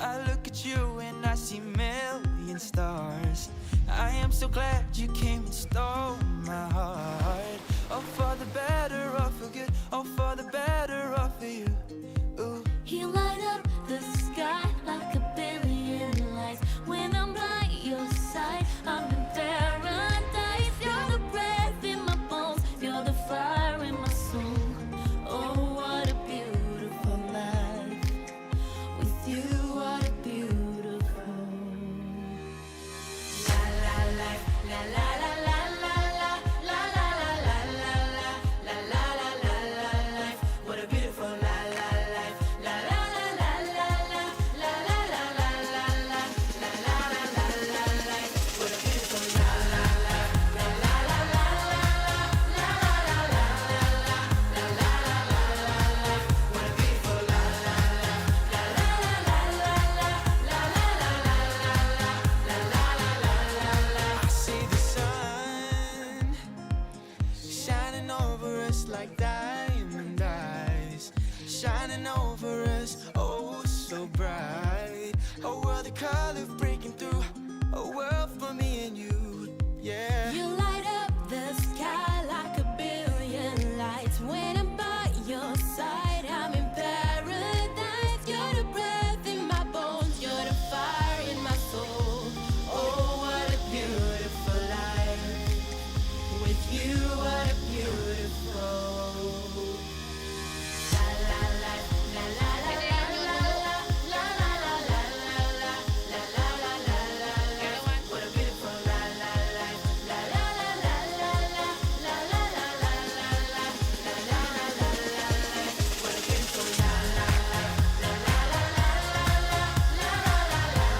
I look at you and I see million stars. I am so glad you came and stole my heart. Oh, for the better or for good, oh, for the better or for you. Ooh. You light up the sky like a billion lights. When I'm by your side, I'm in paradise. You're the breath in my bones, you're the fire in my soul. Oh, what a beautiful life. With you, what a beautiful. La la life, la la la la la la la la la la la la la la la la life. What a beautiful la la life. La la la la la la la la la la la la la la la la life. What a beautiful la la la la la la la la la la la la la la la la la life. What a beautiful la la la la la la la la la la la la la la la. I see the sun shining over us like diamond eyes, shining over us, oh so bright. A world of color breaking through, a world for me and you, yeah. You light up the sky like a billion lights. When I'm by your side, I'm in paradise. You're the breath in my bones, you're the fire in my soul. Oh, what a beautiful life. With you, what a beautiful. La la la la la la la la la la la la la la la la la la la. What a beautiful la la life. La la la la la la la la la la la la la la la la life. What a beautiful la la life. La la la la la la la la la la la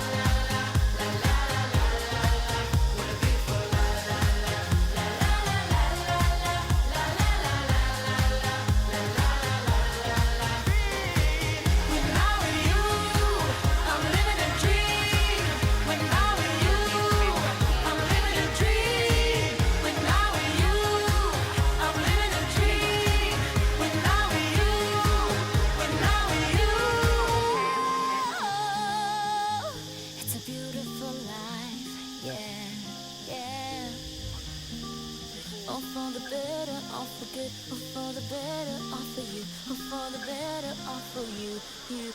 la la la la life. What a beautiful la la life. La la la la la la la la la la la la la la la life. When I'm with you, I'm living a dream. When I'm with you, I'm living a dream. When I'm with you, I'm living a dream. When I'm with you, when I'm with you. It's a beautiful life, yeah, yeah. All for the better, all for good, all for the better, all for you, all for the better, all for you, you.